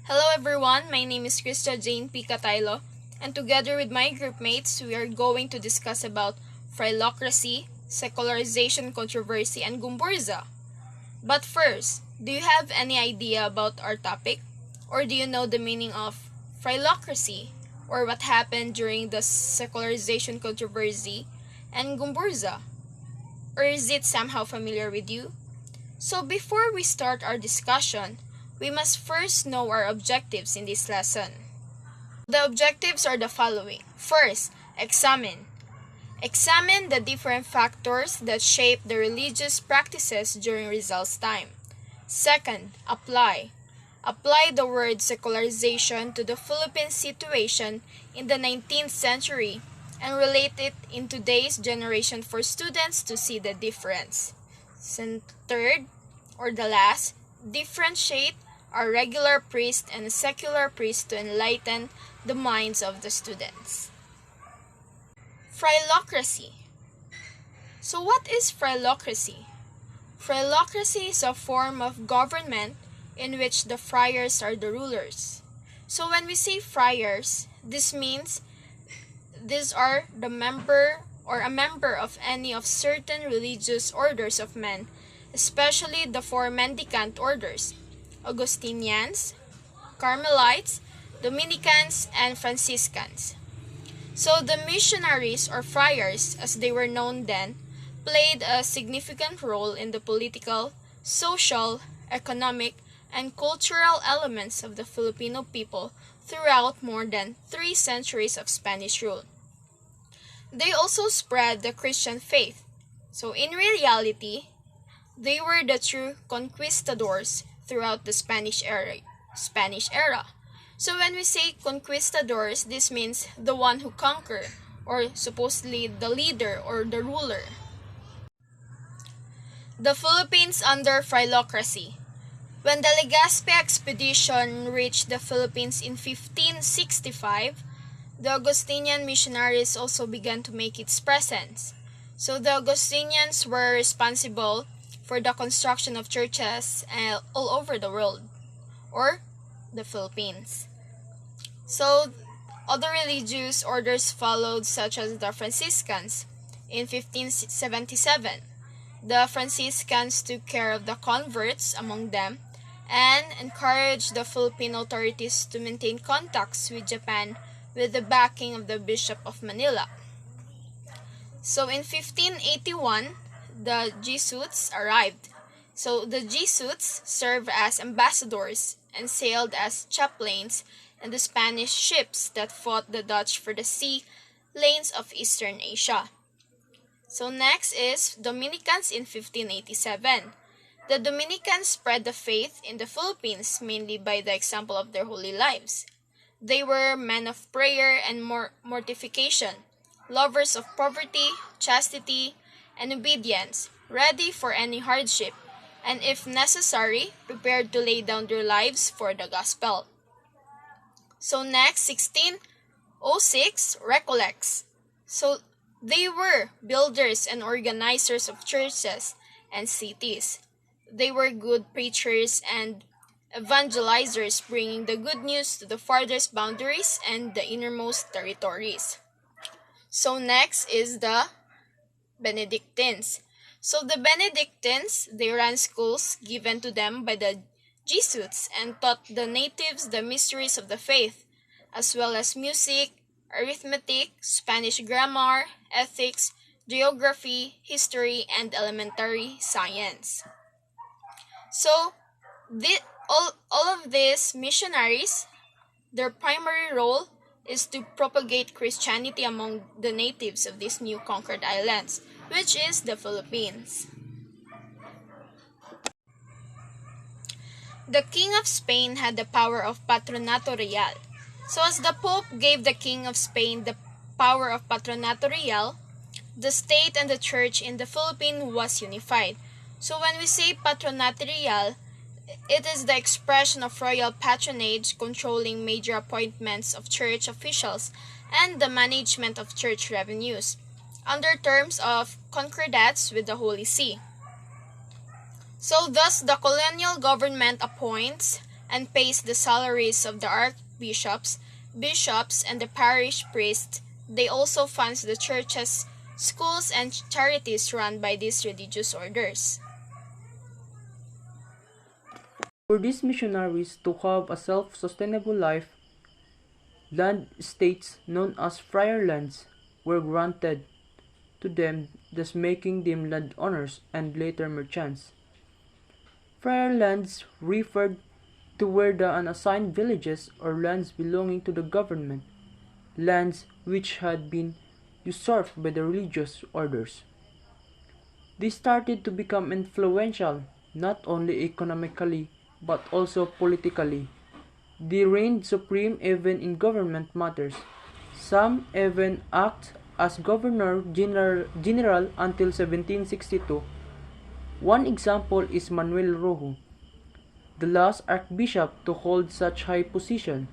Hello everyone, my name is Krista Jane P. Cataylo, and together with my group mates, we are going to discuss about FRAILOCRACY, secularization controversy, and GOMBURZA. But first, do you have any idea about our topic? Or do you know the meaning of FRAILOCRACY, or what happened during the secularization controversy, and GOMBURZA? Or is it somehow familiar with you? So before we start our discussion, we must first know our objectives in this lesson. The objectives are the following. First, examine. Examine the different factors that shape the religious practices during Rizal's time. Second, apply. Apply the word secularization to the Philippine situation in the 19th century and relate it in today's generation for students to see the difference. And third, or the last, differentiate a regular priest and a secular priest to enlighten the minds of the students. FRAILOCRACY. So what is FRAILOCRACY? FRAILOCRACY is a form of government in which the friars are the rulers. So when we say friars, this means these are the member or a member of any of certain religious orders of men, especially the four mendicant orders: Augustinians, Carmelites, Dominicans, and Franciscans. So the missionaries or friars, as they were known then, played a significant role in the political, social, economic, and cultural elements of the Filipino people throughout more than 3 centuries of Spanish rule. They also spread the Christian faith. So in reality, they were the true conquistadors throughout the Spanish era. So when we say conquistadors, this means the one who conquer, or supposedly the leader or the ruler. The Philippines under FRAILOCRACY. When the Legazpi expedition reached the Philippines in 1565, the Augustinian missionaries also began to make its presence. So the Augustinians were responsible for the construction of churches all over the world, or the Philippines. So other religious orders followed, such as the Franciscans. In 1577, the Franciscans took care of the converts among them and encouraged the Philippine authorities to maintain contacts with Japan with the backing of the Bishop of Manila. So in 1581, the Jesuits arrived. So the Jesuits served as ambassadors and sailed as chaplains in the Spanish ships that fought the Dutch for the sea lanes of Eastern Asia. So next is Dominicans in 1587. The Dominicans spread the faith in the Philippines mainly by the example of their holy lives. They were men of prayer and mortification, lovers of poverty, chastity, and obedience, ready for any hardship, and if necessary, prepared to lay down their lives for the gospel. So next, 1606, recollects. So they were builders and organizers of churches and cities. They were good preachers and evangelizers, bringing the good news to the farthest boundaries and the innermost territories. So next is the Benedictines. So the Benedictines, they ran schools given to them by the Jesuits and taught the natives the mysteries of the faith, as well as music, arithmetic, Spanish grammar, ethics, geography, history, and elementary science. So all of these missionaries, their primary role is to propagate Christianity among the natives of these new conquered islands, which is the Philippines. The King of Spain had the power of Patronato Real. So as the Pope gave the King of Spain the power of Patronato Real, the state and the church in the Philippines was unified. So when we say Patronato Real, it is the expression of royal patronage controlling major appointments of church officials and the management of church revenues, under terms of concordats with the Holy See. So thus the colonial government appoints and pays the salaries of the archbishops, bishops, and the parish priests. They also funds the churches, schools, and charities run by these religious orders. For these missionaries to have a self-sustainable life, land estates known as friar lands were granted to them, thus making them landowners and later merchants. Friar lands referred to where the unassigned villages or lands belonging to the government, lands which had been usurped by the religious orders. They started to become influential not only economically but also politically. They reigned supreme even in government matters. Some even act as governor-general until 1762. One example is Manuel Rojo, the last archbishop to hold such high position.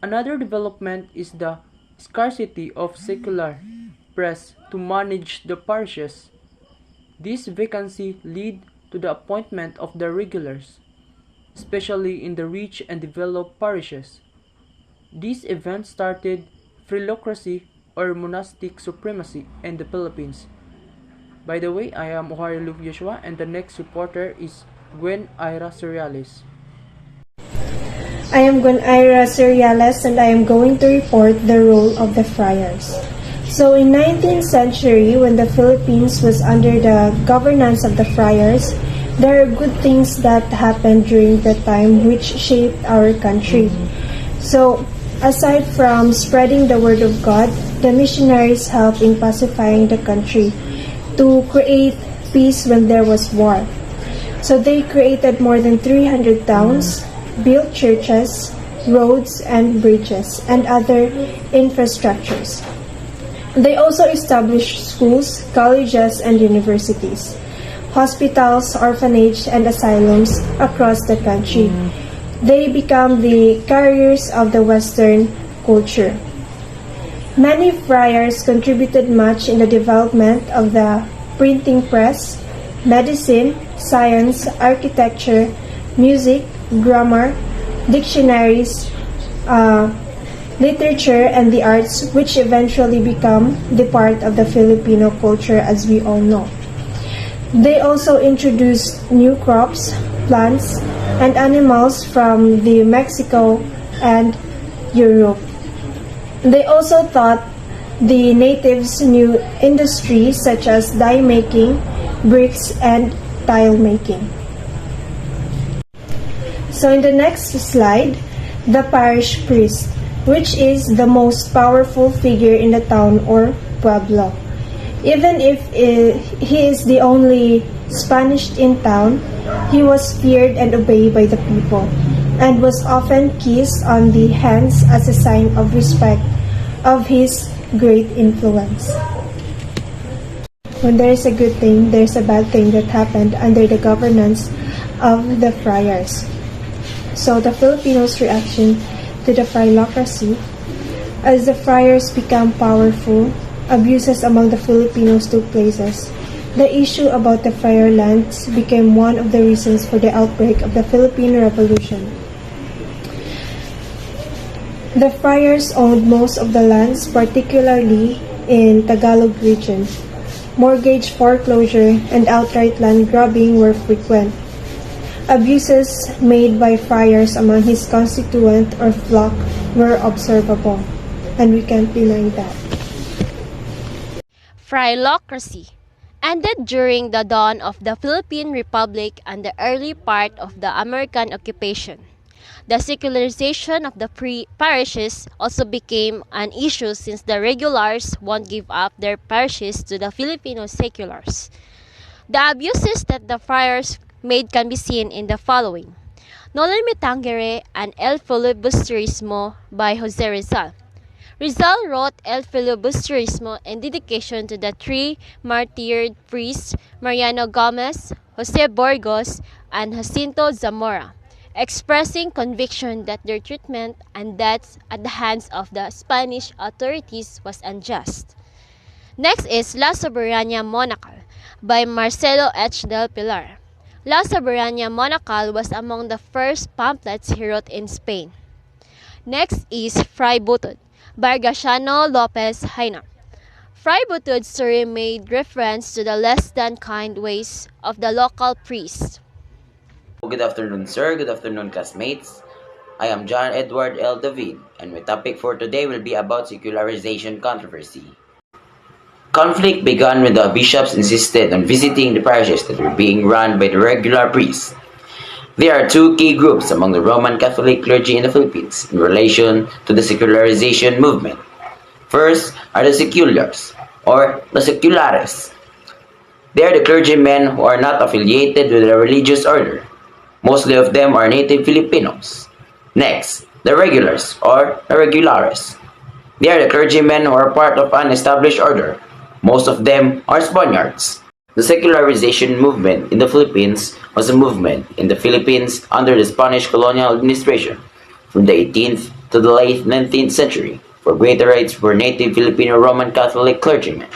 Another development is the scarcity of secular press to manage the parishes. This vacancy led to the appointment of the regulars, especially in the rich and developed parishes. This event started FRAILOCRACY or monastic supremacy in the Philippines. By the way, I am Ohio Luke Joshua and the next reporter is Gwen Ira Cereales. I am Gwen Ira Cereales and I am going to report the role of the friars. So in 19th century, when the Philippines was under the governance of the friars, there are good things that happened during that time which shaped our country. So aside from spreading the word of God, the missionaries helped in pacifying the country to create peace when there was war. So they created more than 300 towns, built churches, roads and bridges, and other infrastructures. They also established schools, colleges, and universities, hospitals, orphanages, and asylums across the country. They become the carriers of the Western culture. Many friars contributed much in the development of the printing press, medicine, science, architecture, music, grammar, dictionaries, literature, and the arts, which eventually become the part of the Filipino culture as we all know. They also introduced new crops, plants, and animals from the Mexico and Europe. They also taught the natives new industries such as dye making, bricks, and tile making. So in the next slide, the parish priest, which is the most powerful figure in the town or pueblo. Even if he is the only Spanish in town, he was feared and obeyed by the people, and was often kissed on the hands as a sign of respect of his great influence. When there is a good thing, there is a bad thing that happened under the governance of the friars. So the Filipinos' reaction to the FRAILOCRACY, as the friars became powerful, abuses among the Filipinos took places. The issue about the friar lands became one of the reasons for the outbreak of the Philippine Revolution. The friars owned most of the lands, particularly in Tagalog region. Mortgage foreclosure and outright land grabbing were frequent. Abuses made by friars among his constituent or flock were observable, and we can't deny that. FRAILOCRACY ended during the dawn of the Philippine Republic and the early part of the American occupation. The secularization of the parishes also became an issue since the regulars won't give up their parishes to the Filipino seculars. The abuses that the friars made can be seen in the following: Nolen Me Tangere and El Filibusterismo by Jose Rizal. Rizal wrote El Filibusterismo in dedication to the three martyred priests Mariano Gomez, Jose Burgos, and Jacinto Zamora, expressing conviction that their treatment and deaths at the hands of the Spanish authorities was unjust. Next is La Soberania Monacal by Marcelo H. del Pilar. La Soberania Monacal was among the first pamphlets he wrote in Spain. Next is Fray Butod by Graciano Lopez Haina. Fray Butod's story made reference to the less than kind ways of the local priest. Good afternoon, sir. Good afternoon, classmates. I am John Edward L. David, and my topic for today will be about secularization controversy. Conflict began when the bishops insisted on visiting the parishes that were being run by the regular priests. There are two key groups among the Roman Catholic clergy in the Philippines in relation to the secularization movement. First are the seculars, or the seculares. They are the clergymen who are not affiliated with a religious order. Mostly of them are native Filipinos. Next, the regulars, or the regulares. They are the clergymen who are part of an established order. Most of them are Spaniards. The secularization movement in the Philippines was a movement in the Philippines under the Spanish colonial administration from the 18th to the late 19th century for greater rights for native Filipino Roman Catholic clergymen.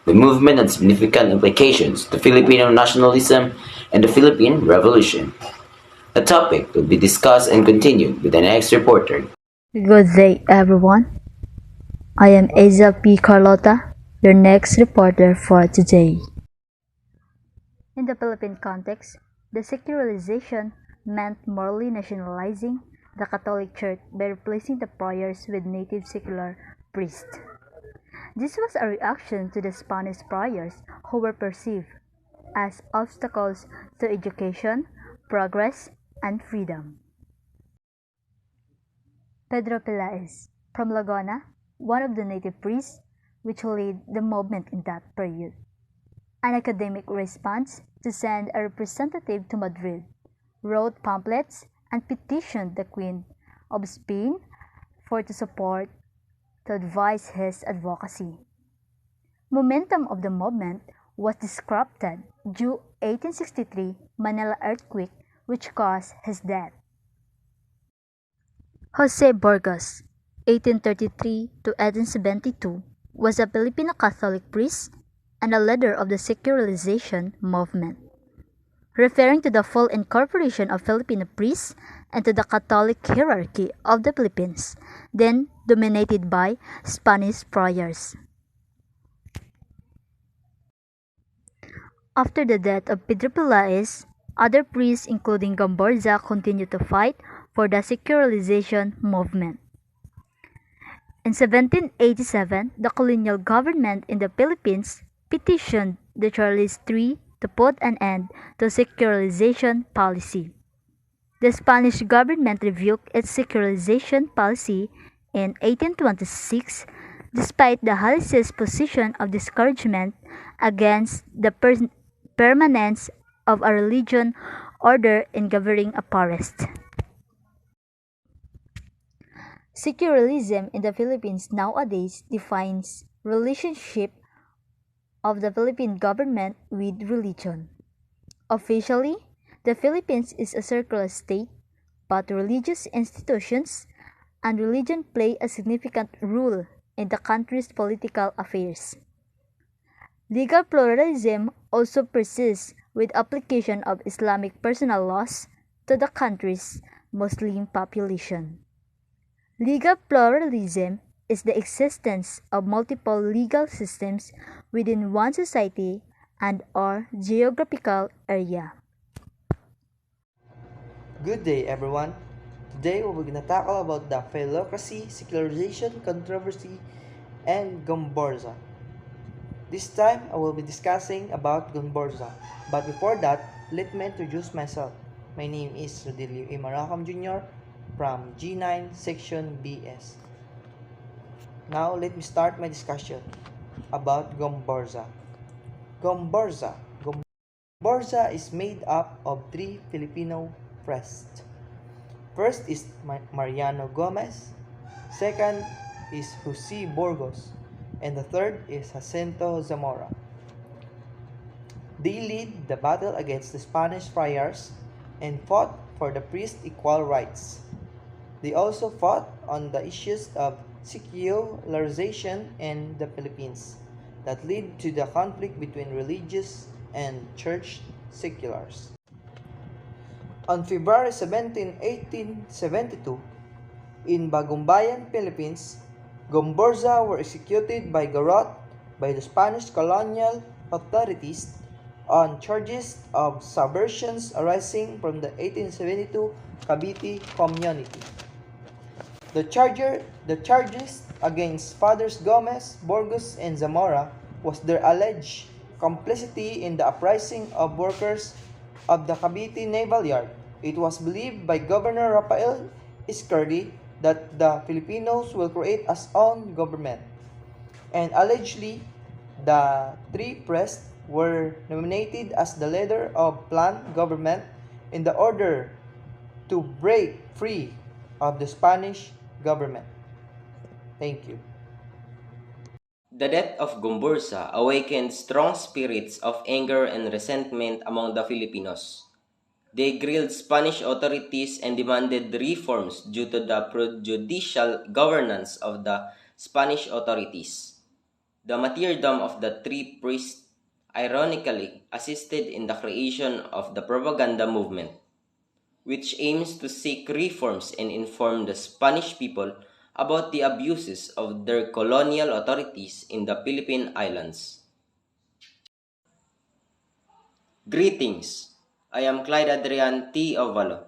The movement had significant implications to Filipino nationalism and the Philippine Revolution. The topic will be discussed and continued with the next reporter. Good day, everyone. I am Asa P. Carlota, your next reporter for today. In the Philippine context, the secularization meant morally nationalizing the Catholic Church by replacing the priors with native secular priests. This was a reaction to the Spanish priors who were perceived as obstacles to education, progress, and freedom. Pedro Pelaez, from Laguna, one of the native priests which led the movement in that period. An academic response to send a representative to Madrid, wrote pamphlets and petitioned the Queen of Spain for to support to advise his advocacy. Momentum of the movement was disrupted due 1863 Manila earthquake which caused his death. Jose Burgos, 1833 to 1872, was a Filipino Catholic priest and a leader of the secularization movement, referring to the full incorporation of Filipino priests into the Catholic hierarchy of the Philippines, then dominated by Spanish priors. After the death of Pedro Pelaez, other priests including GOMBURZA continued to fight for the secularization movement. In 1787, the colonial government in the Philippines petitioned the Charles III to put an end to secularization policy. The Spanish government rebuked its secularization policy in 1826, despite the Jalisci's position of discouragement against the permanence of a religion order in governing a forest. Secularism in the Philippines nowadays defines relationship of the Philippine government with religion. Officially, the Philippines is a secular state, but religious institutions and religion play a significant role in the country's political affairs. Legal pluralism also persists with application of Islamic personal laws to the country's Muslim population. Legal pluralism is the existence of multiple legal systems within one society and/or geographical area. Good day, everyone. Today we're going to tackle about the FRAILOCRACY, secularization, controversy, and GOMBURZA. This time I will be discussing about GOMBURZA. But before that, let me introduce myself. My name is Rodilio A. Maracam Jr. from G-9 Section BS. Now let me start my discussion about GOMBURZA. GOMBURZA is made up of three Filipino priests. First is Mariano Gomez, second is Jose Burgos, and the third is Jacinto Zamora. They led the battle against the Spanish friars and fought for the priest equal rights. They also fought on the issues of secularization in the Philippines that led to the conflict between religious and church seculars. On February 17, 1872, in Bagumbayan, Philippines, Gomburza were executed by garrote by the Spanish colonial authorities on charges of subversions arising from the 1872 Cavite Community. The charges against Fathers Gomez, Burgos, and Zamora was their alleged complicity in the uprising of workers of the Cavite Naval Yard. It was believed by Governor Rafael Iscardi that the Filipinos will create its own government. And allegedly, the three priests were nominated as the leader of planned government in the order to break free of the Spanish government. Thank you. The death of Gomburza awakened strong spirits of anger and resentment among the Filipinos. They grilled Spanish authorities and demanded reforms due to the prejudicial governance of the Spanish authorities. The martyrdom of the three priests ironically assisted in the creation of the propaganda movement, which aims to seek reforms and inform the Spanish people about the abuses of their colonial authorities in the Philippine Islands. Greetings! I am Clyde Adrian T. Ovalo,